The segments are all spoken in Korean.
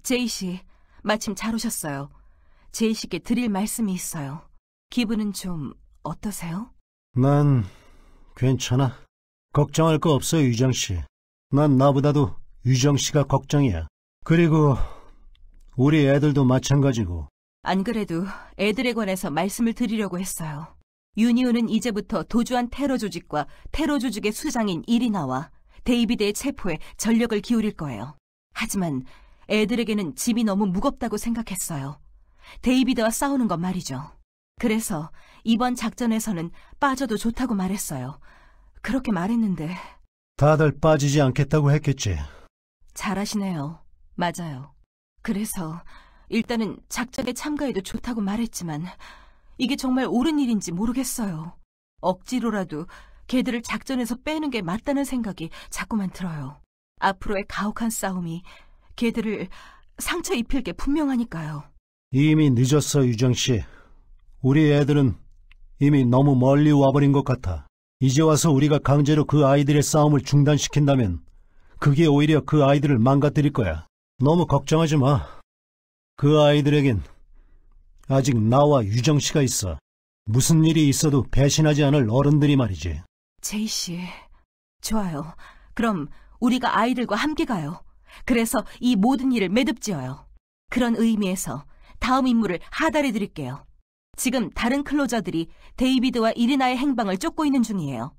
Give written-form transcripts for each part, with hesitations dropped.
제이 씨, 마침 잘 오셨어요. 제이 씨께 드릴 말씀이 있어요. 기분은 좀 어떠세요? 난 괜찮아. 걱정할 거 없어, 유정 씨. 난 나보다도 유정 씨가 걱정이야. 그리고 우리 애들도 마찬가지고. 안 그래도 애들에 관해서 말씀을 드리려고 했어요. 유니온은 이제부터 도주한 테러 조직과 테러 조직의 수장인 이리나와 데이비드의 체포에 전력을 기울일 거예요. 하지만 애들에게는 짐이 너무 무겁다고 생각했어요. 데이비드와 싸우는 건 말이죠. 그래서 이번 작전에서는 빠져도 좋다고 말했어요. 그렇게 말했는데... 다들 빠지지 않겠다고 했겠지. 잘하시네요. 맞아요. 그래서 일단은 작전에 참가해도 좋다고 말했지만 이게 정말 옳은 일인지 모르겠어요. 억지로라도 걔들을 작전에서 빼는 게 맞다는 생각이 자꾸만 들어요. 앞으로의 가혹한 싸움이 걔들을 상처 입힐 게 분명하니까요. 이미 늦었어, 유정 씨. 우리 애들은 이미 너무 멀리 와버린 것 같아. 이제 와서 우리가 강제로 그 아이들의 싸움을 중단시킨다면 그게 오히려 그 아이들을 망가뜨릴 거야. 너무 걱정하지 마. 그 아이들에겐 아직 나와 유정 씨가 있어. 무슨 일이 있어도 배신하지 않을 어른들이 말이지. 제이 씨, 좋아요. 그럼 우리가 아이들과 함께 가요. 그래서 이 모든 일을 매듭지어요. 그런 의미에서 다음 임무를 하달해 드릴게요. 지금 다른 클로저들이 데이비드와 이리나의 행방을 쫓고 있는 중이에요.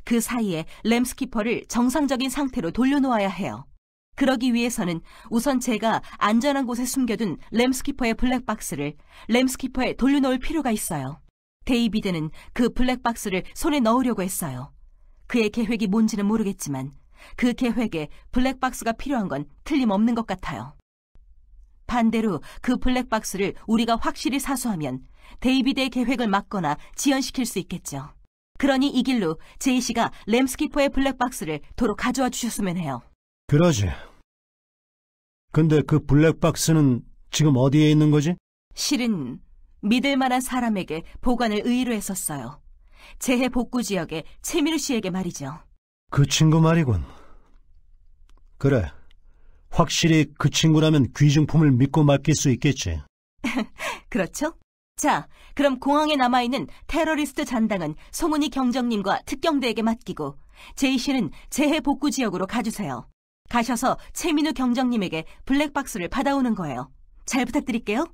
그 사이에 램스키퍼를 정상적인 상태로 돌려놓아야 해요. 그러기 위해서는 우선 제가 안전한 곳에 숨겨둔 램스키퍼의 블랙박스를 램스키퍼에 돌려놓을 필요가 있어요. 데이비드는 그 블랙박스를 손에 넣으려고 했어요. 그의 계획이 뭔지는 모르겠지만 그 계획에 블랙박스가 필요한 건 틀림없는 것 같아요. 반대로 그 블랙박스를 우리가 확실히 사수하면 데이비드의 계획을 막거나 지연시킬 수 있겠죠. 그러니 이 길로 제이 씨가 램스키퍼의 블랙박스를 도로 가져와 주셨으면 해요. 그러지. 근데 그 블랙박스는 지금 어디에 있는 거지? 실은 믿을 만한 사람에게 보관을 의뢰했었어요. 재해 복구 지역의 최민우 씨에게 말이죠. 그 친구 말이군. 그래. 확실히 그 친구라면 귀중품을 믿고 맡길 수 있겠지. 그렇죠? 자, 그럼 공항에 남아있는 테러리스트 잔당은 송은이 경정님과 특경대에게 맡기고 제이 씨는 재해 복구 지역으로 가주세요. 가셔서 최민우 경정님에게 블랙박스를 받아오는 거예요. 잘 부탁드릴게요.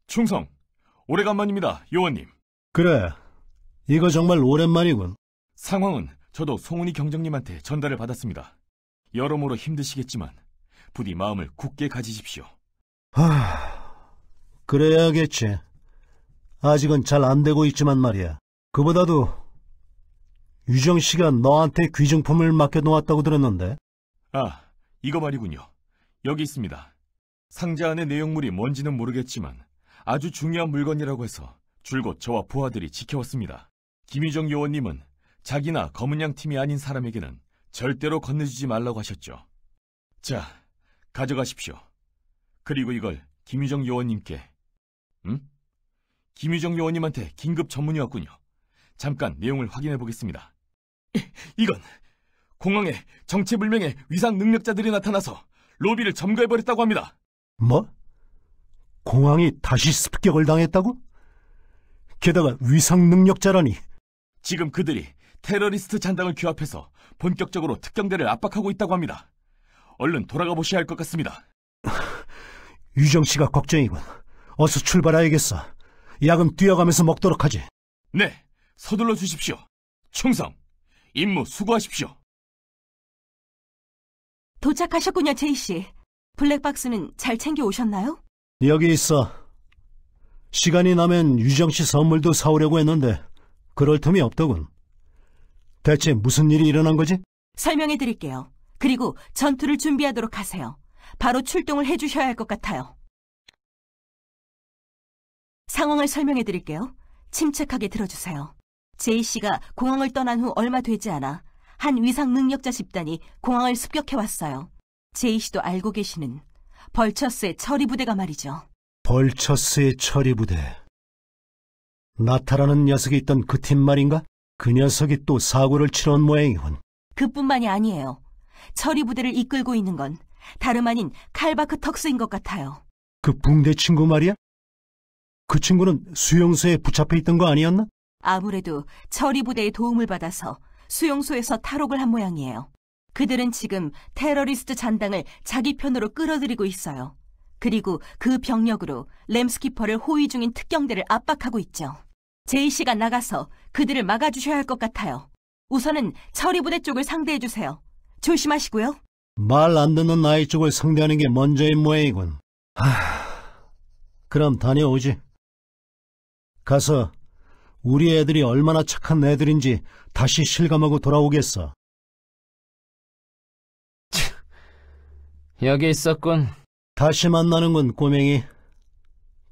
충성! 오래간만입니다, 요원님. 그래. 이거 정말 오랜만이군. 상황은 저도 송은이 경정님한테 전달을 받았습니다. 여러모로 힘드시겠지만 부디 마음을 굳게 가지십시오. 그래야겠지. 아직은 잘 안 되고 있지만 말이야. 그보다도 유정 씨가 너한테 귀중품을 맡겨놓았다고 들었는데. 아, 이거 말이군요. 여기 있습니다. 상자 안의 내용물이 뭔지는 모르겠지만 아주 중요한 물건이라고 해서 줄곧 저와 부하들이 지켜왔습니다. 김유정 요원님은 자기나 검은양 팀이 아닌 사람에게는 절대로 건네주지 말라고 하셨죠. 자, 가져가십시오. 그리고 이걸 김유정 요원님께. 김유정 요원님한테 긴급 전문이 왔군요. 잠깐 내용을 확인해 보겠습니다. 이건 공항에 정체불명의 위상 능력자들이 나타나서 로비를 점거해버렸다고 합니다. 뭐? 공항이 다시 습격을 당했다고? 게다가 위상 능력자라니. 지금 그들이 테러리스트 잔당을 규합해서 본격적으로 특경대를 압박하고 있다고 합니다. 얼른 돌아가 보셔야 할 것 같습니다. 유정 씨가 걱정이군. 어서 출발해야겠어. 약은 뛰어가면서 먹도록 하지. 네, 서둘러 주십시오. 충성! 임무 수고하십시오. 도착하셨군요, 제이 씨. 블랙박스는 잘 챙겨 오셨나요? 여기 있어. 시간이 나면 유정 씨 선물도 사오려고 했는데 그럴 틈이 없더군. 대체 무슨 일이 일어난 거지? 설명해 드릴게요. 그리고 전투를 준비하도록 하세요. 바로 출동을 해주셔야 할 것 같아요. 상황을 설명해 드릴게요. 침착하게 들어주세요. 제이 씨가 공항을 떠난 후 얼마 되지 않아 한 위상 능력자 집단이 공항을 습격해왔어요. 제이 씨도 알고 계시는 벌처스의 처리부대가 말이죠. 벌처스의 처리부대. 나타라는 녀석이 있던 그 팀 말인가? 그 녀석이 또 사고를 치러온 모양이군. 그뿐만이 아니에요. 처리부대를 이끌고 있는 건 다름 아닌 칼바크 턱스인 것 같아요. 그 붕대 친구 말이야? 그 친구는 수용소에 붙잡혀 있던 거 아니었나? 아무래도 처리 부대의 도움을 받아서 수용소에서 탈옥을 한 모양이에요. 그들은 지금 테러리스트 잔당을 자기 편으로 끌어들이고 있어요. 그리고 그 병력으로 램스키퍼를 호위 중인 특경대를 압박하고 있죠. 제이 씨가 나가서 그들을 막아주셔야 할 것 같아요. 우선은 처리 부대 쪽을 상대해주세요. 조심하시고요. 말 안 듣는 아이 쪽을 상대하는 게 먼저인 모양이군. 그럼 다녀오지. 가서 우리 애들이 얼마나 착한 애들인지 다시 실감하고 돌아오겠어. 여기 있었군. 다시 만나는군, 꼬맹이.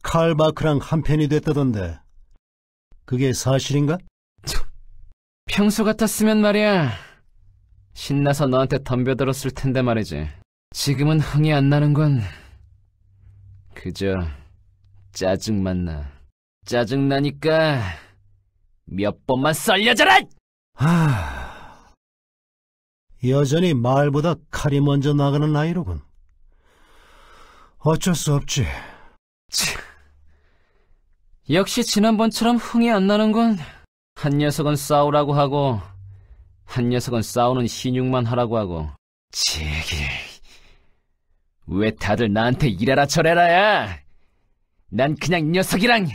칼바크랑 한편이 됐다던데. 그게 사실인가? 평소 같았으면 말이야. 신나서 너한테 덤벼들었을 텐데 말이지. 지금은 흥이 안 나는 건 그저 짜증만 나. 짜증나니까 몇 번만 썰려져라! 여전히 말보다 칼이 먼저 나가는 아이로군. 어쩔 수 없지. 역시 지난번처럼 흥이 안 나는 건 한 녀석은 싸우라고 하고 한 녀석은 싸우는 신용만 하라고 하고. 제길, 왜 다들 나한테 이래라 저래라야? 난 그냥 이 녀석이랑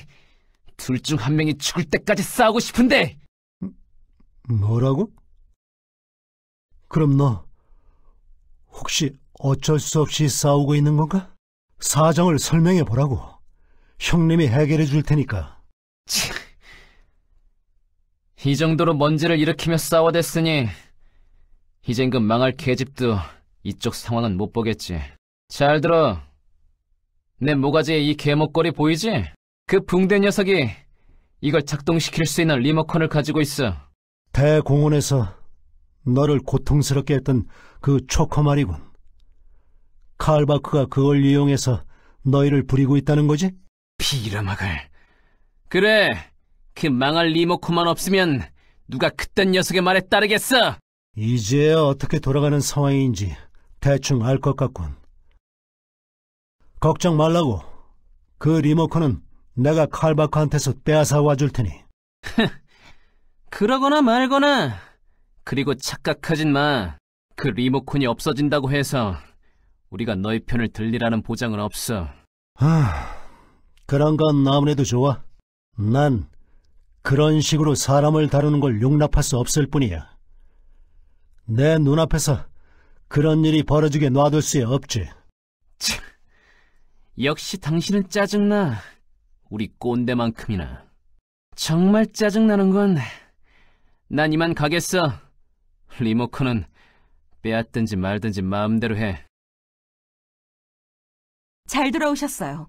둘 중 한 명이 죽을 때까지 싸우고 싶은데. 뭐라고? 그럼 너 혹시 어쩔 수 없이 싸우고 있는 건가? 사정을 설명해 보라고. 형님이 해결해 줄 테니까. 이 정도로 먼지를 일으키며 싸워댔으니 이젠 그 망할 계집도 이쪽 상황은 못 보겠지. 잘 들어. 내 모가지에 이 개목걸이 보이지? 그 붕대 녀석이 이걸 작동시킬 수 있는 리모컨을 가지고 있어. 대공원에서 너를 고통스럽게 했던 그 초커 말이군. 칼바크가 그걸 이용해서 너희를 부리고 있다는 거지? 비라막을. 그래, 그 망할 리모컨만 없으면 누가 그딴 녀석의 말에 따르겠어? 이제야 어떻게 돌아가는 상황인지 대충 알 것 같군. 걱정 말라고. 그 리모컨은 내가 칼바크한테서 빼앗아 와줄 테니. 그러거나 말거나. 그리고 착각하진 마. 그 리모컨이 없어진다고 해서 우리가 너희 편을 들리라는 보장은 없어. 그런 건 아무래도 좋아. 난 그런 식으로 사람을 다루는 걸 용납할 수 없을 뿐이야. 내 눈앞에서 그런 일이 벌어지게 놔둘 수 없지. 역시 당신은 짜증나. 우리 꼰대만큼이나. 정말 짜증나는 건 난 이만 가겠어. 리모컨은 빼앗든지 말든지 마음대로 해. 잘 돌아오셨어요.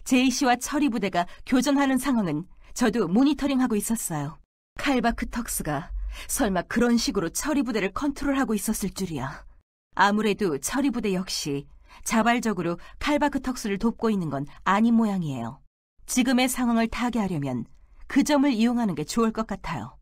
제이 씨와 처리 부대가 교전하는 상황은 저도 모니터링하고 있었어요. 칼바크 턱스가 설마 그런 식으로 처리 부대를 컨트롤하고 있었을 줄이야. 아무래도 처리 부대 역시 자발적으로 칼바크 턱스를 돕고 있는 건 아닌 모양이에요. 지금의 상황을 타개하려면 그 점을 이용하는 게 좋을 것 같아요.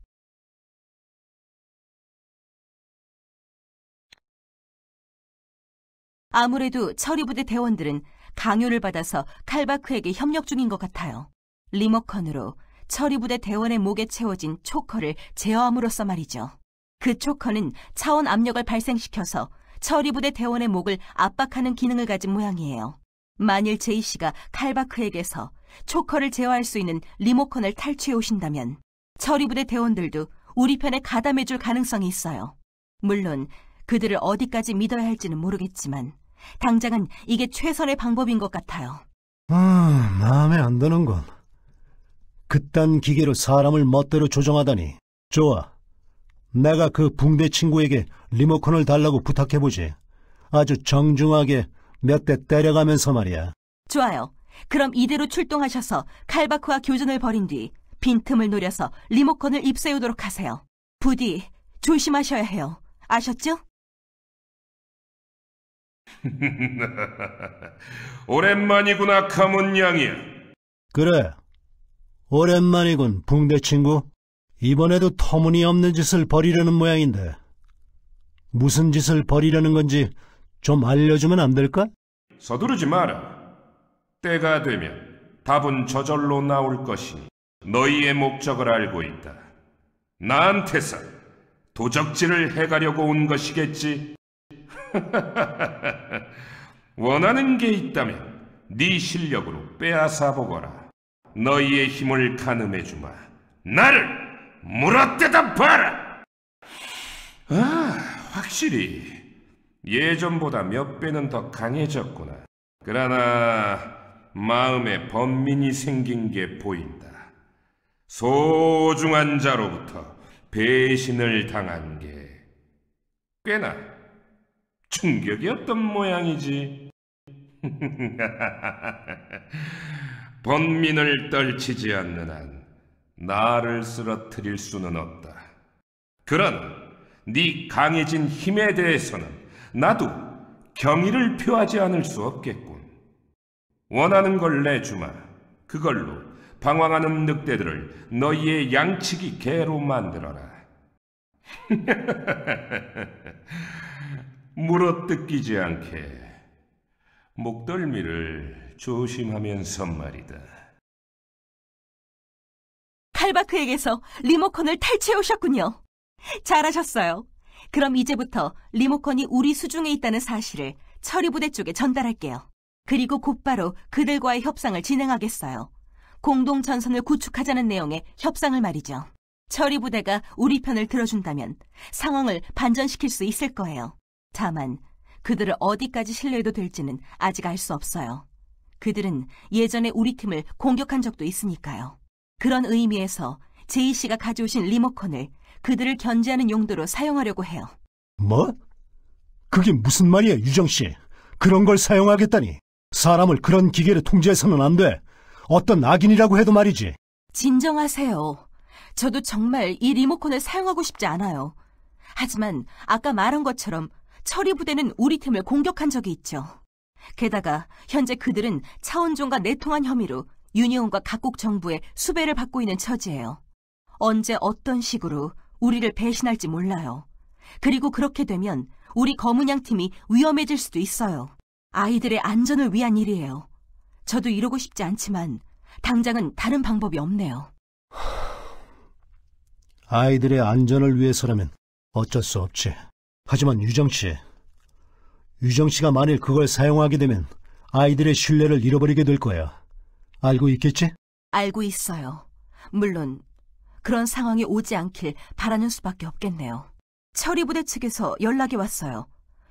아무래도 처리부대 대원들은 강요를 받아서 칼바크에게 협력 중인 것 같아요. 리모컨으로 처리부대 대원의 목에 채워진 초커를 제어함으로써 말이죠. 그 초커는 차원 압력을 발생시켜서 처리부대 대원의 목을 압박하는 기능을 가진 모양이에요. 만일 제이 씨가 칼바크에게서 초커를 제어할 수 있는 리모컨을 탈취해 오신다면 처리부대 대원들도 우리 편에 가담해줄 가능성이 있어요. 물론 그들을 어디까지 믿어야 할지는 모르겠지만 당장은 이게 최선의 방법인 것 같아요. 마음에 안 드는군. 그딴 기계로 사람을 멋대로 조정하다니. 좋아. 내가 그 붕대 친구에게 리모컨을 달라고 부탁해보지. 아주 정중하게 몇 대 때려가면서 말이야. 좋아요. 그럼 이대로 출동하셔서 칼바크와 교전을 벌인 뒤 빈틈을 노려서 리모컨을 입수해오도록 하세요. 부디 조심하셔야 해요. 아셨죠? 오랜만이구나, 카문 양이야. 그래. 오랜만이군, 붕대 친구. 이번에도 터무니없는 짓을 벌이려는 모양인데 무슨 짓을 벌이려는 건지 좀 알려주면 안 될까? 서두르지 마라. 때가 되면 답은 저절로 나올 것이니 너희의 목적을 알고 있다. 나한테서 도적질을 해가려고 온 것이겠지? 원하는 게 있다면 네 실력으로 빼앗아 보거라. 너희의 힘을 가늠해주마. 나를 물어뜯어 봐라. 확실히 예전보다 몇 배는 더 강해졌구나. 그러나 마음에 번민이 생긴 게 보인다. 소중한 자로부터 배신을 당한 게 꽤나 충격이었던 모양이지. 번민을 떨치지 않는 한 나를 쓰러뜨릴 수는 없다. 그러나 네 강해진 힘에 대해서는 나도 경의를 표하지 않을 수 없겠군. 원하는 걸 내주마. 그걸로 방황하는 늑대들을 너희의 양치기 개로 만들어라. 물어뜯기지 않게 목덜미를 조심하면서 말이다. 칼바크에게서 리모컨을 탈취해 오셨군요. 잘하셨어요. 그럼 이제부터 리모컨이 우리 수중에 있다는 사실을 처리부대 쪽에 전달할게요. 그리고 곧바로 그들과의 협상을 진행하겠어요. 공동전선을 구축하자는 내용의 협상을 말이죠. 처리부대가 우리 편을 들어준다면 상황을 반전시킬 수 있을 거예요. 다만 그들을 어디까지 신뢰해도 될지는 아직 알 수 없어요. 그들은 예전에 우리 팀을 공격한 적도 있으니까요. 그런 의미에서 제이 씨가 가져오신 리모컨을 그들을 견제하는 용도로 사용하려고 해요. 뭐? 그게 무슨 말이야, 유정 씨? 그런 걸 사용하겠다니. 사람을 그런 기계로 통제해서는 안 돼. 어떤 악인이라고 해도 말이지. 진정하세요. 저도 정말 이 리모컨을 사용하고 싶지 않아요. 하지만 아까 말한 것처럼 처리부대는 우리 팀을 공격한 적이 있죠. 게다가 현재 그들은 차원종과 내통한 혐의로 유니온과 각국 정부의 수배를 받고 있는 처지예요. 언제 어떤 식으로 우리를 배신할지 몰라요. 그리고 그렇게 되면 우리 검은양 팀이 위험해질 수도 있어요. 아이들의 안전을 위한 일이에요. 저도 이러고 싶지 않지만 당장은 다른 방법이 없네요. 아이들의 안전을 위해서라면 어쩔 수 없지. 하지만 유정 씨가 만일 그걸 사용하게 되면 아이들의 신뢰를 잃어버리게 될 거야. 알고 있겠지? 알고 있어요. 물론 그런 상황이 오지 않길 바라는 수밖에 없겠네요. 처리부대 측에서 연락이 왔어요.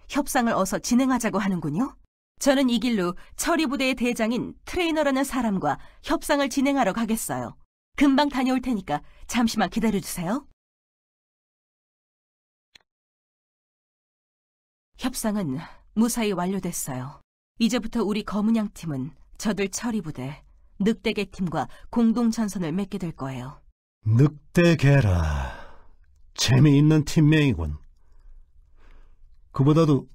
협상을 어서 진행하자고 하는군요. 저는 이 길로 처리부대의 대장인 트레이너라는 사람과 협상을 진행하러 가겠어요. 금방 다녀올 테니까 잠시만 기다려주세요. 협상은 무사히 완료됐어요. 이제부터 우리 검은양 팀은 저들 처리부대, 늑대개 팀과 공동전선을 맺게 될 거예요. 늑대개라. 재미있는 팀명이군. 그보다도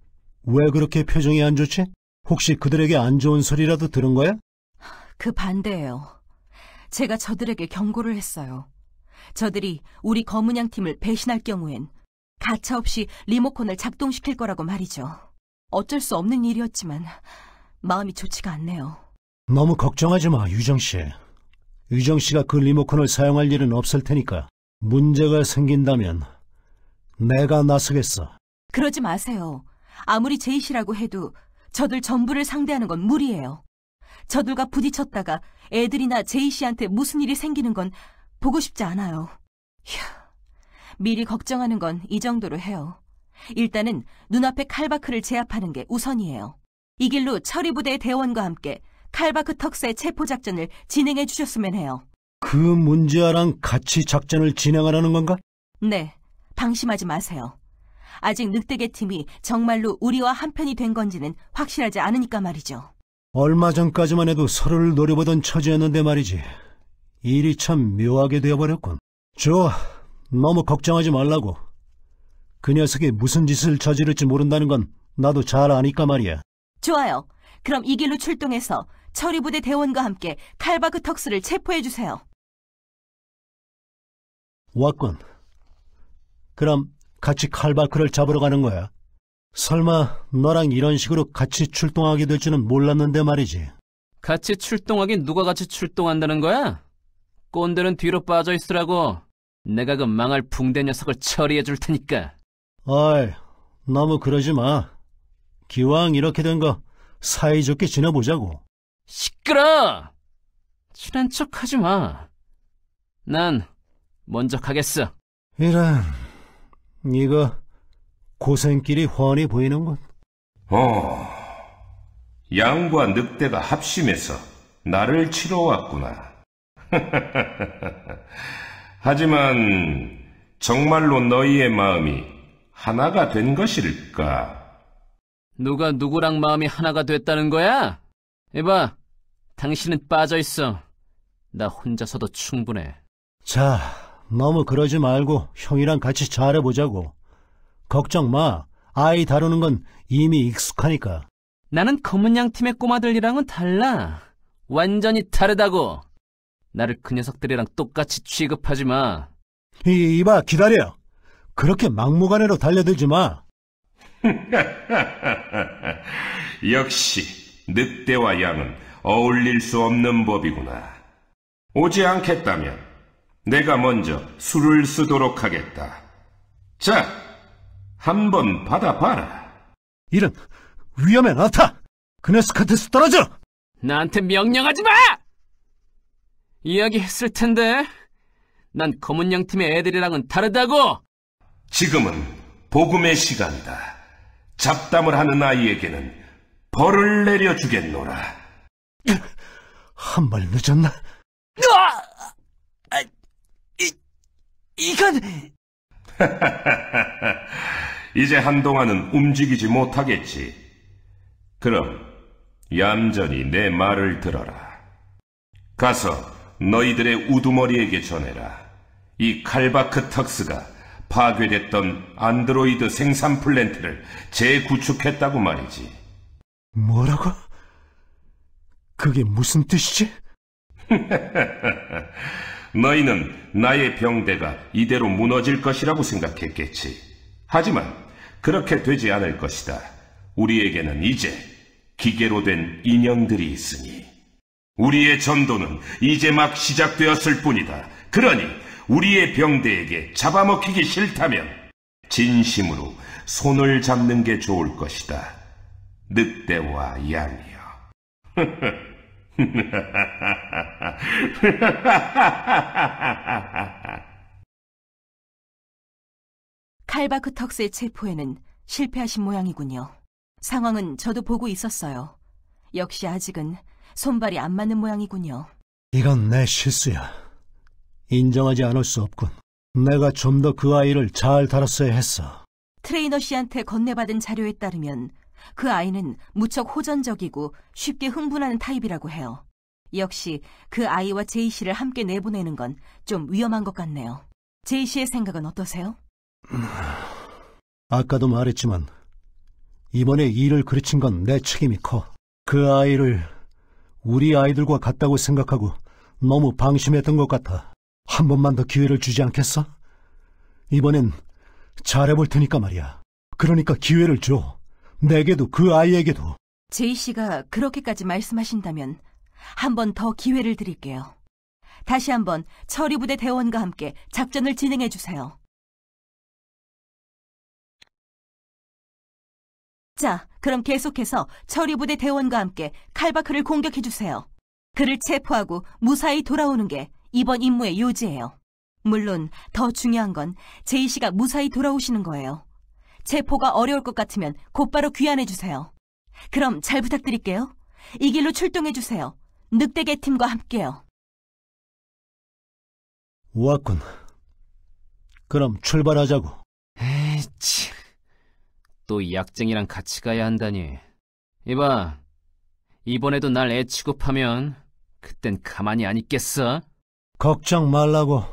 왜 그렇게 표정이 안 좋지? 혹시 그들에게 안 좋은 소리라도 들은 거야? 그 반대예요. 제가 저들에게 경고를 했어요. 저들이 우리 검은양 팀을 배신할 경우엔 가차없이 리모컨을 작동시킬 거라고 말이죠. 어쩔 수 없는 일이었지만 마음이 좋지가 않네요. 너무 걱정하지 마, 유정 씨. 유정 씨가 그 리모컨을 사용할 일은 없을 테니까 문제가 생긴다면 내가 나서겠어. 그러지 마세요. 아무리 제이 씨라고 해도 저들 전부를 상대하는 건 무리예요. 저들과 부딪혔다가 애들이나 제이 씨한테 무슨 일이 생기는 건 보고 싶지 않아요. 휴, 미리 걱정하는 건 이 정도로 해요. 일단은 눈앞에 칼바크를 제압하는 게 우선이에요. 이 길로 처리부대의 대원과 함께 칼바크 턱스의 체포작전을 진행해 주셨으면 해요. 그 문제아랑 같이 작전을 진행하라는 건가? 네, 방심하지 마세요. 아직 늑대개 팀이 정말로 우리와 한편이 된 건지는 확실하지 않으니까 말이죠. 얼마 전까지만 해도 서로를 노려보던 처지였는데 말이지. 일이 참 묘하게 되어버렸군. 좋아, 너무 걱정하지 말라고. 그 녀석이 무슨 짓을 저지를지 모른다는 건 나도 잘 아니까 말이야. 좋아요. 그럼 이 길로 출동해서 처리부대 대원과 함께 칼바크 턱스를 체포해주세요. 왔군. 그럼 같이 칼바크를 잡으러 가는 거야. 설마 너랑 이런 식으로 같이 출동하게 될 줄은 몰랐는데 말이지. 같이 출동하긴 누가 같이 출동한다는 거야? 꼰대는 뒤로 빠져 있으라고. 내가 그 망할 붕대 녀석을 처리해 줄 테니까. 어이, 너무 그러지 마. 기왕 이렇게 된 거 사이좋게 지내보자고. 시끄러! 친한 척 하지 마. 난 먼저 가겠어. 이런, 이거 고생길이 훤히 보이는군. 양과 늑대가 합심해서 나를 치러 왔구나. 하지만 정말로 너희의 마음이 하나가 된 것일까? 누가 누구랑 마음이 하나가 됐다는 거야? 이봐, 당신은 빠져있어. 나 혼자서도 충분해. 자, 너무 그러지 말고 형이랑 같이 잘해보자고. 걱정 마. 아이 다루는 건 이미 익숙하니까. 나는 검은 양 팀의 꼬마들이랑은 달라. 완전히 다르다고. 나를 그 녀석들이랑 똑같이 취급하지 마. 이봐, 기다려. 그렇게 막무가내로 달려들지 마. 역시 늑대와 양은 어울릴 수 없는 법이구나. 오지 않겠다면 내가 먼저 수를 쓰도록 하겠다. 자, 한번 받아봐라. 이런, 위험해, 나타! 그 녀석한테서 떨어져! 나한테 명령하지 마! 이야기했을 텐데. 난 검은 양 팀의 애들이랑은 다르다고! 지금은 복음의 시간이다. 잡담을 하는 아이에게는 벌을 내려주겠노라. 한 발 늦었나? 이건... 이제 한동안은 움직이지 못하겠지. 그럼 얌전히 내 말을 들어라. 가서 너희들의 우두머리에게 전해라. 이 칼바크 턱스가 파괴됐던 안드로이드 생산 플랜트를 재구축했다고 말이지. 뭐라고? 그게 무슨 뜻이지? 너희는 나의 병대가 이대로 무너질 것이라고 생각했겠지. 하지만 그렇게 되지 않을 것이다. 우리에게는 이제 기계로 된 인형들이 있으니 우리의 전도는 이제 막 시작되었을 뿐이다. 그러니 우리의 병대에게 잡아먹히기 싫다면 진심으로 손을 잡는 게 좋을 것이다. 늑대와 양이여. 칼바크 턱스의 체포에는 실패하신 모양이군요. 상황은 저도 보고 있었어요. 역시 아직은 손발이 안 맞는 모양이군요. 이건 내 실수야. 인정하지 않을 수 없군. 내가 좀 더 그 아이를 잘 다뤘어야 했어. 트레이너 씨한테 건네받은 자료에 따르면 그 아이는 무척 호전적이고 쉽게 흥분하는 타입이라고 해요. 역시 그 아이와 제이 씨를 함께 내보내는 건 좀 위험한 것 같네요. 제이 씨의 생각은 어떠세요? 아까도 말했지만 이번에 일을 그르친 건 내 책임이 커. 그 아이를 우리 아이들과 같다고 생각하고 너무 방심했던 것 같아. 한 번만 더 기회를 주지 않겠어? 이번엔 잘해볼 테니까 말이야. 그러니까 기회를 줘. 내게도 그 아이에게도. 제이 씨가 그렇게까지 말씀하신다면 한 번 더 기회를 드릴게요. 다시 한번 처리부대 대원과 함께 작전을 진행해 주세요. 자, 그럼 계속해서 처리부대 대원과 함께 칼바크를 공격해 주세요. 그를 체포하고 무사히 돌아오는 게 이번 임무의 요지예요. 물론 더 중요한 건 제이 씨가 무사히 돌아오시는 거예요. 체포가 어려울 것 같으면 곧바로 귀환해 주세요. 그럼 잘 부탁드릴게요. 이 길로 출동해 주세요. 늑대계 팀과 함께요. 왔군. 그럼 출발하자고. 에이치, 또 약쟁이랑 같이 가야 한다니. 이봐, 이번에도 날 애 취급하면 그땐 가만히 안 있겠어? 걱정 말라고.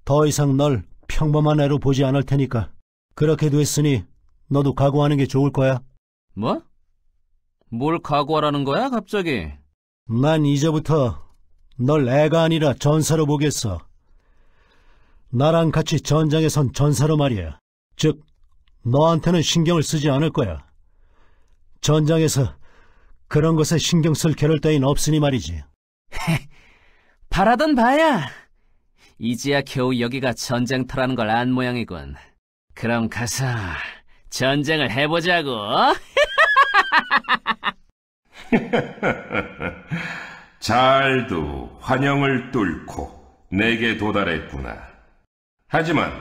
더 이상 널 평범한 애로 보지 않을 테니까. 그렇게 됐으니 너도 각오하는 게 좋을 거야. 뭐? 뭘 각오하라는 거야, 갑자기? 난 이제부터 널 애가 아니라 전사로 보겠어. 나랑 같이 전장에 선 전사로 말이야. 즉, 너한테는 신경을 쓰지 않을 거야. 전장에서 그런 것에 신경 쓸 겨를 따윈 없으니 말이지. 바라던 바야. 이제야 겨우 여기가 전쟁터라는 걸 안 모양이군. 그럼 가서 전쟁을 해보자고. 잘도 환영을 뚫고 내게 도달했구나. 하지만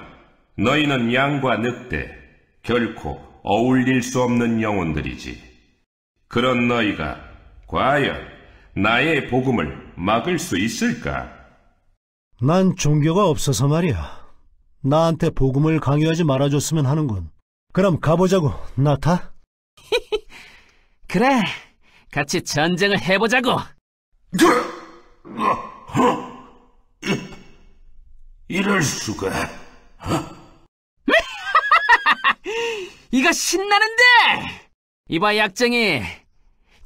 너희는 양과 늑대, 결코 어울릴 수 없는 영혼들이지. 그런 너희가 과연 나의 복음을 막을 수 있을까? 난 종교가 없어서 말이야. 나한테 복음을 강요하지 말아줬으면 하는군. 그럼 가보자고, 나타. 그래, 같이 전쟁을 해보자고. 이럴 수가. 이거 신나는데! 이봐, 약쟁이.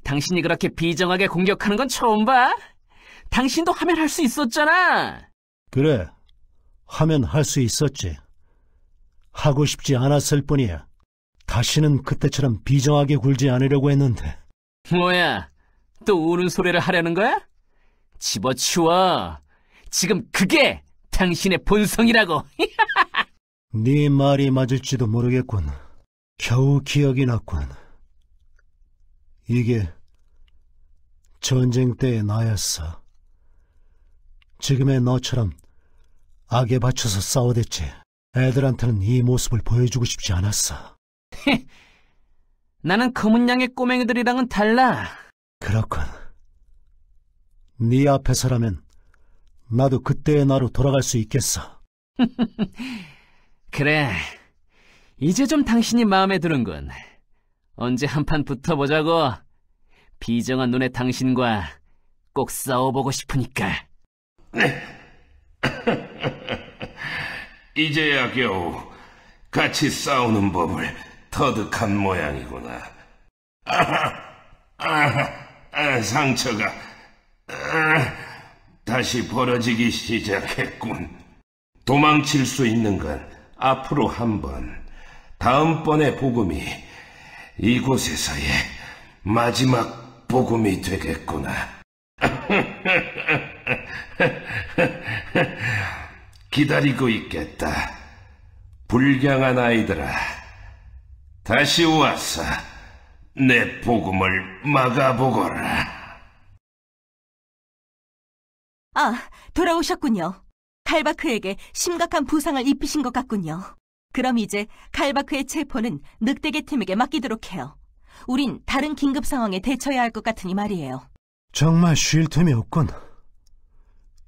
당신이 그렇게 비정하게 공격하는 건 처음 봐? 당신도 하면 할 수 있었잖아. 그래, 하면 할 수 있었지. 하고 싶지 않았을 뿐이야. 다시는 그때처럼 비정하게 굴지 않으려고 했는데. 뭐야, 또 우는 소리를 하려는 거야? 집어치워. 지금 그게 당신의 본성이라고. 네 말이 맞을지도 모르겠군. 겨우 기억이 났군. 이게 전쟁 때의 나였어. 지금의 너처럼 악에 받쳐서 싸워댔지. 애들한테는 이 모습을 보여주고 싶지 않았어. 나는 검은 양의 꼬맹이들이랑은 달라. 그렇군. 네 앞에서라면 나도 그때의 나로 돌아갈 수 있겠어. 그래, 이제 좀 당신이 마음에 드는군. 언제 한판 붙어보자고. 비정한 눈의 당신과 꼭 싸워보고 싶으니까. 이제야 겨우 같이 싸우는 법을 터득한 모양이구나. 상처가 다시 벌어지기 시작했군. 도망칠 수 있는 건 앞으로 한 번, 다음번의 복음이 이곳에서의 마지막 복음이 되겠구나. 기다리고 있겠다. 불량한 아이들아, 다시 와서 내 복음을 막아보거라. 아, 돌아오셨군요. 칼바크에게 심각한 부상을 입히신 것 같군요. 그럼 이제 칼바크의 체포는 늑대계 팀에게 맡기도록 해요. 우린 다른 긴급 상황에 대처해야 할 것 같으니 말이에요. 정말 쉴 틈이 없군.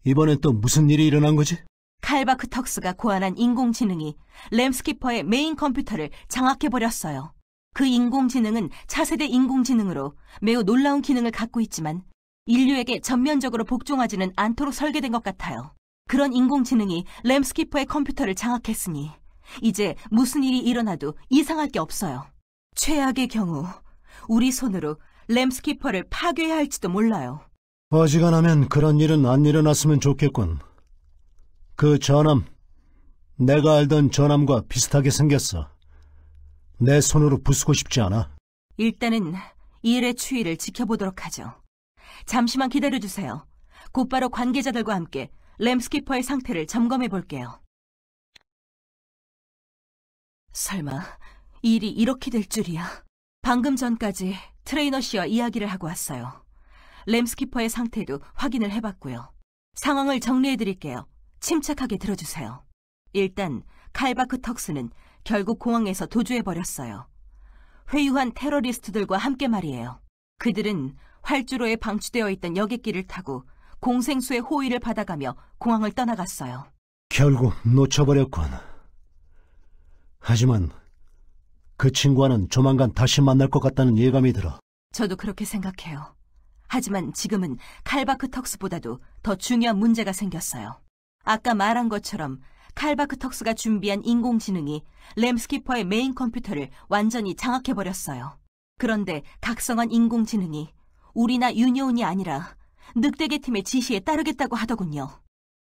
이번엔 또 무슨 일이 일어난 거지? 칼바크 턱스가 고안한 인공지능이 램스키퍼의 메인 컴퓨터를 장악해버렸어요. 그 인공지능은 차세대 인공지능으로 매우 놀라운 기능을 갖고 있지만 인류에게 전면적으로 복종하지는 않도록 설계된 것 같아요. 그런 인공지능이 램스키퍼의 컴퓨터를 장악했으니 이제 무슨 일이 일어나도 이상할 게 없어요. 최악의 경우 우리 손으로 램스키퍼를 파괴해야 할지도 몰라요. 어지간하면 그런 일은 안 일어났으면 좋겠군. 그 전함, 내가 알던 전함과 비슷하게 생겼어. 내 손으로 부수고 싶지 않아. 일단은 이 일의 추이를 지켜보도록 하죠. 잠시만 기다려주세요. 곧바로 관계자들과 함께 램스키퍼의 상태를 점검해 볼게요. 설마 이 일이 이렇게 될 줄이야. 방금 전까지 트레이너 씨와 이야기를 하고 왔어요. 램스키퍼의 상태도 확인을 해봤고요. 상황을 정리해드릴게요. 침착하게 들어주세요. 일단 칼바크 턱스는 결국 공항에서 도주해버렸어요. 회유한 테러리스트들과 함께 말이에요. 그들은 활주로에 방치되어 있던 여객기를 타고 공생수의 호의를 받아가며 공항을 떠나갔어요. 결국 놓쳐버렸군. 하지만 그 친구와는 조만간 다시 만날 것 같다는 예감이 들어. 저도 그렇게 생각해요. 하지만 지금은 칼바크 턱스보다도 더 중요한 문제가 생겼어요. 아까 말한 것처럼 칼바크 턱스가 준비한 인공지능이 램스키퍼의 메인 컴퓨터를 완전히 장악해버렸어요. 그런데 각성한 인공지능이 우리나 유니온이 아니라 늑대계 팀의 지시에 따르겠다고 하더군요.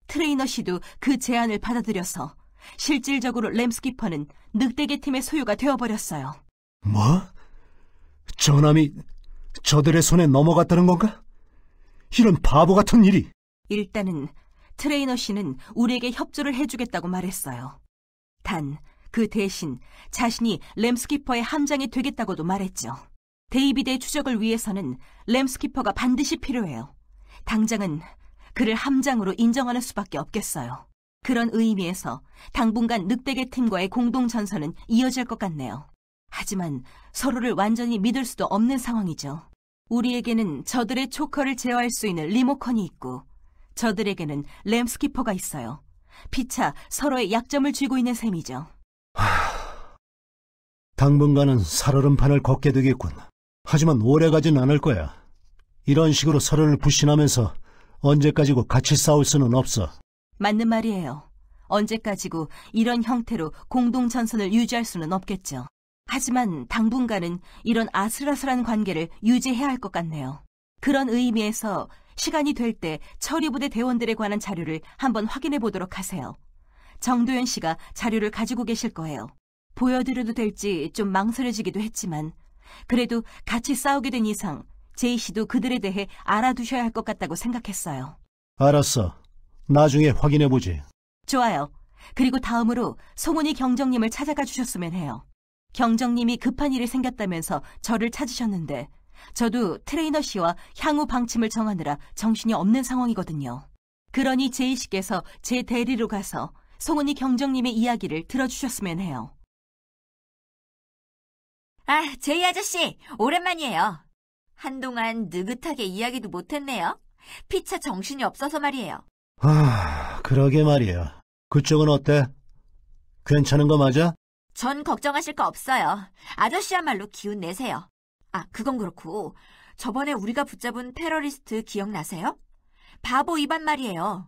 트레이너 씨도 그 제안을 받아들여서 실질적으로 램스키퍼는 늑대계 팀의 소유가 되어버렸어요. 뭐? 저남이 저들의 손에 넘어갔다는 건가? 이런 바보 같은 일이. 일단은 트레이너 씨는 우리에게 협조를 해주겠다고 말했어요. 단 그 대신 자신이 램스키퍼의 함장이 되겠다고도 말했죠. 데이비드의 추적을 위해서는 램스키퍼가 반드시 필요해요. 당장은 그를 함장으로 인정하는 수밖에 없겠어요. 그런 의미에서 당분간 늑대계 팀과의 공동전선은 이어질 것 같네요. 하지만 서로를 완전히 믿을 수도 없는 상황이죠. 우리에게는 저들의 초커를 제어할 수 있는 리모컨이 있고 저들에게는 램스키퍼가 있어요. 피차 서로의 약점을 쥐고 있는 셈이죠. 당분간은 살얼음판을 걷게 되겠군. 하지만 오래가진 않을 거야. 이런 식으로 서로를 불신하면서 언제까지고 같이 싸울 수는 없어. 맞는 말이에요. 언제까지고 이런 형태로 공동전선을 유지할 수는 없겠죠. 하지만 당분간은 이런 아슬아슬한 관계를 유지해야 할 것 같네요. 그런 의미에서 시간이 될 때 처리부대 대원들에 관한 자료를 한번 확인해 보도록 하세요. 정도현 씨가 자료를 가지고 계실 거예요. 보여드려도 될지 좀 망설여지기도 했지만 그래도 같이 싸우게 된 이상 제이 씨도 그들에 대해 알아두셔야 할 것 같다고 생각했어요. 알았어. 나중에 확인해보지. 좋아요. 그리고 다음으로 송은이 경정님을 찾아가 주셨으면 해요. 경정님이 급한 일이 생겼다면서 저를 찾으셨는데 저도 트레이너 씨와 향후 방침을 정하느라 정신이 없는 상황이거든요. 그러니 제이 씨께서 제 대리로 가서 송은이 경정님의 이야기를 들어주셨으면 해요. 아, 제이 아저씨, 오랜만이에요. 한동안 느긋하게 이야기도 못했네요. 피차 정신이 없어서 말이에요. 그러게 말이야. 그쪽은 어때? 괜찮은 거 맞아? 전 걱정하실 거 없어요. 아저씨야말로 기운 내세요. 아, 그건 그렇고 저번에 우리가 붙잡은 테러리스트 기억나세요? 바보 이반 말이에요.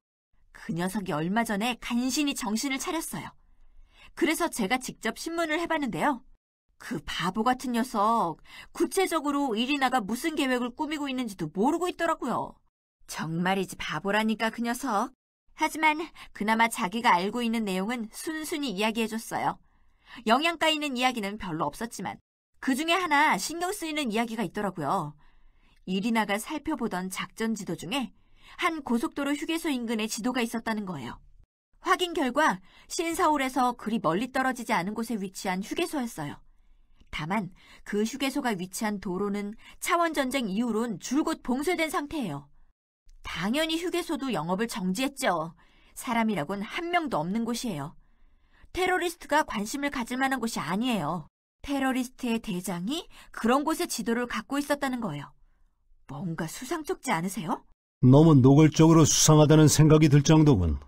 그 녀석이 얼마 전에 간신히 정신을 차렸어요. 그래서 제가 직접 신문을 해봤는데요. 그 바보 같은 녀석, 구체적으로 이리나가 무슨 계획을 꾸미고 있는지도 모르고 있더라고요. 정말이지 바보라니까 그 녀석. 하지만 그나마 자기가 알고 있는 내용은 순순히 이야기해줬어요. 영양가 있는 이야기는 별로 없었지만 그 중에 하나 신경 쓰이는 이야기가 있더라고요. 이리나가 살펴보던 작전 지도 중에 한 고속도로 휴게소 인근에 지도가 있었다는 거예요. 확인 결과 신사울에서 그리 멀리 떨어지지 않은 곳에 위치한 휴게소였어요. 다만 그 휴게소가 위치한 도로는 차원전쟁 이후론 줄곧 봉쇄된 상태예요. 당연히 휴게소도 영업을 정지했죠. 사람이라곤 한 명도 없는 곳이에요. 테러리스트가 관심을 가질 만한 곳이 아니에요. 테러리스트의 대장이 그런 곳의 지도를 갖고 있었다는 거예요. 뭔가 수상쩍지 않으세요? 너무 노골적으로 수상하다는 생각이 들 정도군.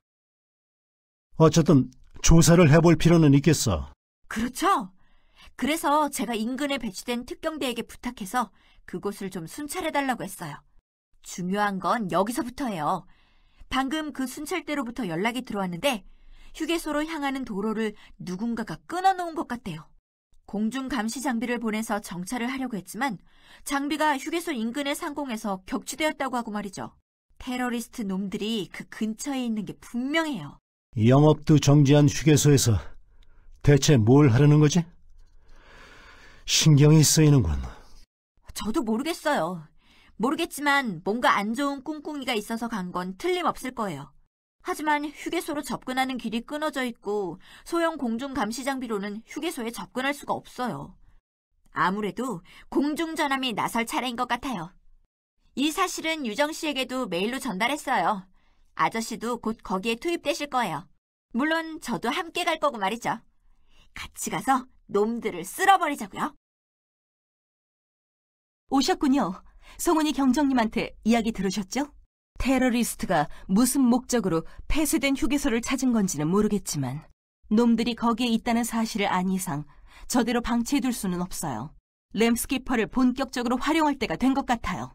어쨌든 조사를 해볼 필요는 있겠어. 그렇죠. 그래서 제가 인근에 배치된 특경대에게 부탁해서 그곳을 좀 순찰해달라고 했어요. 중요한 건 여기서부터예요. 방금 그 순찰대로부터 연락이 들어왔는데 휴게소로 향하는 도로를 누군가가 끊어놓은 것 같대요. 공중 감시 장비를 보내서 정찰을 하려고 했지만 장비가 휴게소 인근의 상공에서 격추되었다고 하고 말이죠. 테러리스트 놈들이 그 근처에 있는 게 분명해요. 영업도 정지한 휴게소에서 대체 뭘 하려는 거지? 신경이 쓰이는군. 저도 모르겠어요. 모르겠지만 뭔가 안 좋은 꿍꿍이가 있어서 간 건 틀림없을 거예요. 하지만 휴게소로 접근하는 길이 끊어져 있고 소형 공중 감시 장비로는 휴게소에 접근할 수가 없어요. 아무래도 공중전함이 나설 차례인 것 같아요. 이 사실은 유정 씨에게도 메일로 전달했어요. 아저씨도 곧 거기에 투입되실 거예요. 물론 저도 함께 갈 거고 말이죠. 같이 가서 놈들을 쓸어버리자고요. 오셨군요. 송은이 경정님한테 이야기 들으셨죠? 테러리스트가 무슨 목적으로 폐쇄된 휴게소를 찾은 건지는 모르겠지만 놈들이 거기에 있다는 사실을 안 이상 저대로 방치해둘 수는 없어요. 램스키퍼를 본격적으로 활용할 때가 된 것 같아요.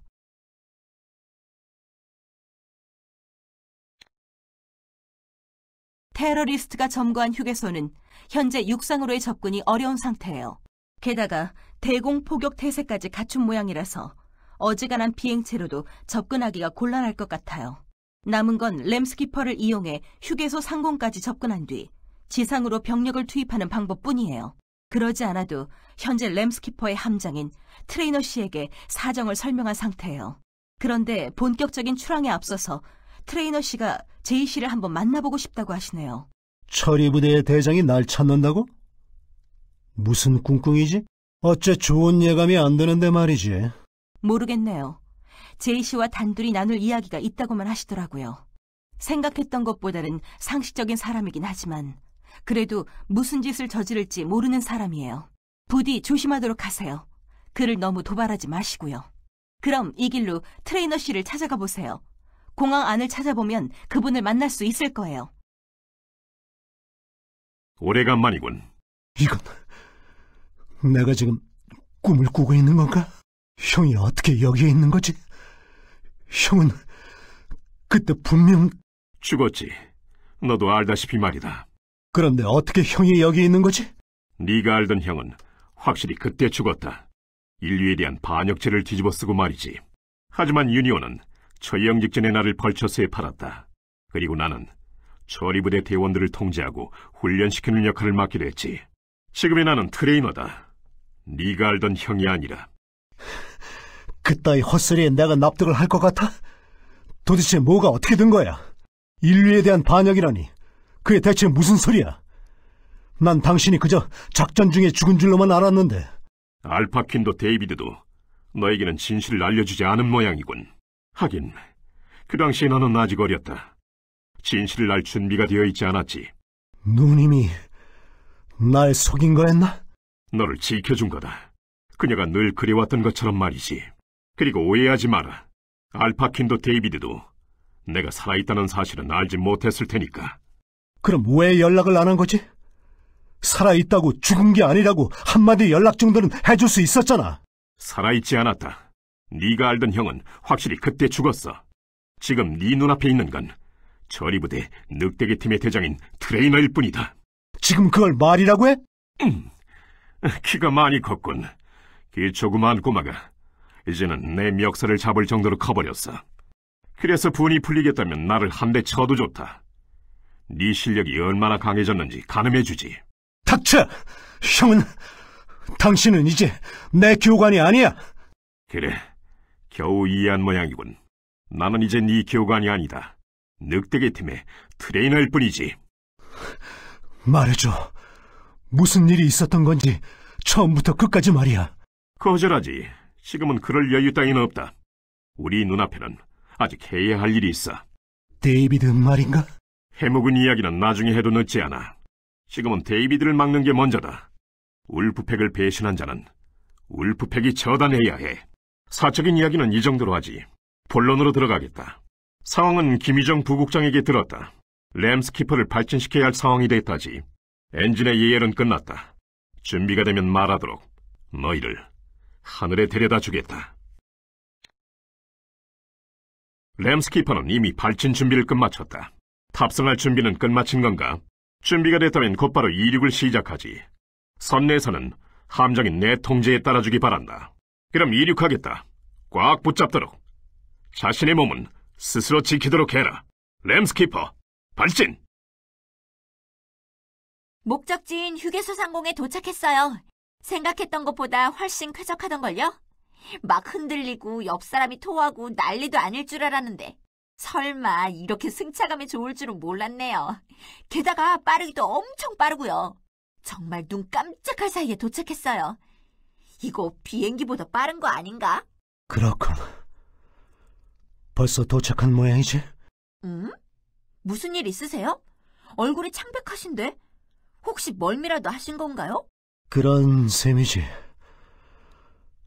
테러리스트가 점거한 휴게소는 현재 육상으로의 접근이 어려운 상태예요. 게다가 대공포격 태세까지 갖춘 모양이라서 어지간한 비행체로도 접근하기가 곤란할 것 같아요. 남은 건 램스키퍼를 이용해 휴게소 상공까지 접근한 뒤 지상으로 병력을 투입하는 방법뿐이에요. 그러지 않아도 현재 램스키퍼의 함장인 트레이너 씨에게 사정을 설명한 상태예요. 그런데 본격적인 출항에 앞서서 트레이너 씨가 제이 씨를 한번 만나보고 싶다고 하시네요. 처리부대의 대장이 날 찾는다고? 무슨 꿍꿍이지? 어째 좋은 예감이 안 드는데 말이지. 모르겠네요. 제이 씨와 단둘이 나눌 이야기가 있다고만 하시더라고요. 생각했던 것보다는 상식적인 사람이긴 하지만 그래도 무슨 짓을 저지를지 모르는 사람이에요. 부디 조심하도록 하세요. 그를 너무 도발하지 마시고요. 그럼 이 길로 트레이너 씨를 찾아가 보세요. 공항 안을 찾아보면 그분을 만날 수 있을 거예요. 오래간만이군. 이건 내가 지금 꿈을 꾸고 있는 건가? 형이 어떻게 여기에 있는 거지? 형은 그때 분명... 죽었지. 너도 알다시피 말이다. 그런데 어떻게 형이 여기 있는 거지? 네가 알던 형은 확실히 그때 죽었다. 인류에 대한 반역죄를 뒤집어쓰고 말이지. 하지만 유니온은 처형 직전에 나를 벌처스에 팔았다. 그리고 나는 처리부대 대원들을 통제하고 훈련시키는 역할을 맡기로 했지. 지금의 나는 트레이너다. 네가 알던 형이 아니라. 그따위 헛소리에 내가 납득을 할 것 같아? 도대체 뭐가 어떻게 된 거야? 인류에 대한 반역이라니. 그게 대체 무슨 소리야? 난 당신이 그저 작전 중에 죽은 줄로만 알았는데. 알파퀸도 데이비드도 너에게는 진실을 알려주지 않은 모양이군. 하긴 그 당시에 너는 아직 어렸다. 진실을 알 준비가 되어 있지 않았지. 누님이 날 속인 거였나? 너를 지켜준 거다. 그녀가 늘 그래왔던 것처럼 말이지. 그리고 오해하지 마라. 알파퀸도 데이비드도 내가 살아있다는 사실은 알지 못했을 테니까. 그럼 왜 연락을 안 한 거지? 살아있다고 죽은 게 아니라고 한마디 연락 정도는 해줄 수 있었잖아. 살아있지 않았다. 네가 알던 형은 확실히 그때 죽었어. 지금 네 눈앞에 있는 건 처리부대 늑대계 팀의 대장인 트레이너일 뿐이다. 지금 그걸 말이라고 해? 키가 많이 컸군. 그 조그마한 꼬마가 이제는 내 멱살을 잡을 정도로 커버렸어. 그래서 분이 풀리겠다면 나를 한 대 쳐도 좋다. 네 실력이 얼마나 강해졌는지 가늠해주지. 닥쳐! 형은... 당신은 이제 내 교관이 아니야. 그래, 겨우 이해한 모양이군. 나는 이제 네 교관이 아니다. 늑대계 팀의 트레이너일 뿐이지. 말해줘. 무슨 일이 있었던 건지 처음부터 끝까지 말이야. 거절하지. 지금은 그럴 여유 따위는 없다. 우리 눈앞에는 아직 해야 할 일이 있어. 데이비드 말인가? 해묵은 이야기는 나중에 해도 늦지 않아. 지금은 데이비드를 막는 게 먼저다. 울프팩을 배신한 자는 울프팩이 처단해야 해. 사적인 이야기는 이 정도로 하지. 본론으로 들어가겠다. 상황은 김유정 부국장에게 들었다. 램스키퍼를 발진시켜야 할 상황이 됐다지. 엔진의 예열은 끝났다. 준비가 되면 말하도록 너희를 하늘에 데려다 주겠다. 램스키퍼는 이미 발진 준비를 끝마쳤다. 탑승할 준비는 끝마친 건가? 준비가 됐다면 곧바로 이륙을 시작하지. 선내에서는 함장인 내 통제에 따라주기 바란다. 그럼 이륙하겠다. 꽉 붙잡도록. 자신의 몸은 스스로 지키도록 해라. 램스키퍼, 발진! 목적지인 휴게소 상공에 도착했어요. 생각했던 것보다 훨씬 쾌적하던걸요? 막 흔들리고 옆 사람이 토하고 난리도 아닐 줄 알았는데 설마 이렇게 승차감이 좋을 줄은 몰랐네요. 게다가 빠르기도 엄청 빠르고요. 정말 눈 깜짝할 사이에 도착했어요. 이거 비행기보다 빠른 거 아닌가? 그렇군. 벌써 도착한 모양이지? 무슨 일 있으세요? 얼굴이 창백하신데? 혹시 멀미라도 하신 건가요? 그런 셈이지.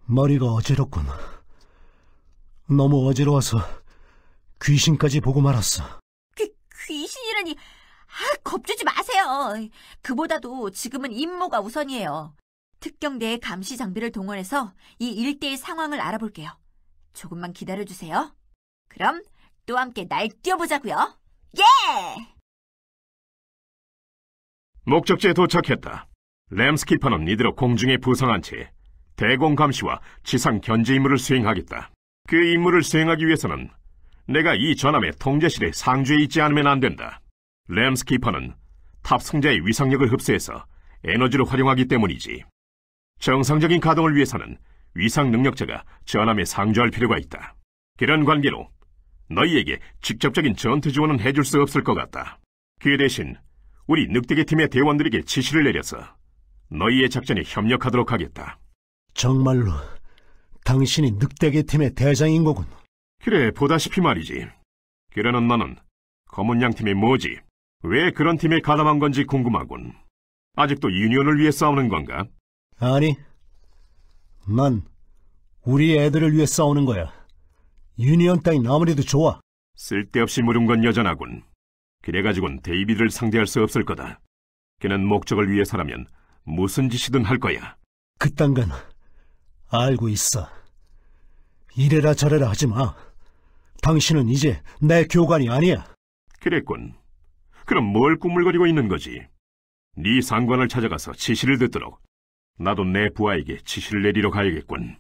머리가 어지럽군. 너무 어지러워서 귀신까지 보고 말았어. 귀신이라니, 겁주지 마세요. 그보다도 지금은 임무가 우선이에요. 특경대의 감시 장비를 동원해서 이 일대의 상황을 알아볼게요. 조금만 기다려주세요. 그럼 또 함께 날뛰어보자고요. 예! 목적지에 도착했다. 램스키퍼는 이대로 공중에 부상한 채 대공 감시와 지상 견제 임무를 수행하겠다. 그 임무를 수행하기 위해서는 내가 이 전함의 통제실에 상주해 있지 않으면 안 된다. 램스키퍼는 탑승자의 위상력을 흡수해서 에너지로 활용하기 때문이지. 정상적인 가동을 위해서는 위상 능력자가 전함에 상주할 필요가 있다. 그런 관계로 너희에게 직접적인 전투 지원은 해줄 수 없을 것 같다. 그 대신 우리 늑대계 팀의 대원들에게 지시를 내려서 너희의 작전에 협력하도록 하겠다. 정말로 당신이 늑대계 팀의 대장인 거군. 그래, 보다시피 말이지. 그러는 너는 검은 양 팀이 뭐지? 왜 그런 팀에 가담한 건지 궁금하군. 아직도 유니온을 위해 싸우는 건가? 아니, 난 우리 애들을 위해 싸우는 거야. 유니온 따윈 아무래도 좋아. 쓸데없이 물은 건 여전하군. 그래가지고는 데이비드를 상대할 수 없을 거다. 그는 목적을 위해서라면 무슨 짓이든 할 거야. 그딴 건 알고 있어. 이래라 저래라 하지 마. 당신은 이제 내 교관이 아니야. 그랬군. 그럼 뭘 꾸물거리고 있는 거지? 네 상관을 찾아가서 지시를 듣도록 나도 내 부하에게 지시를 내리러 가야겠군.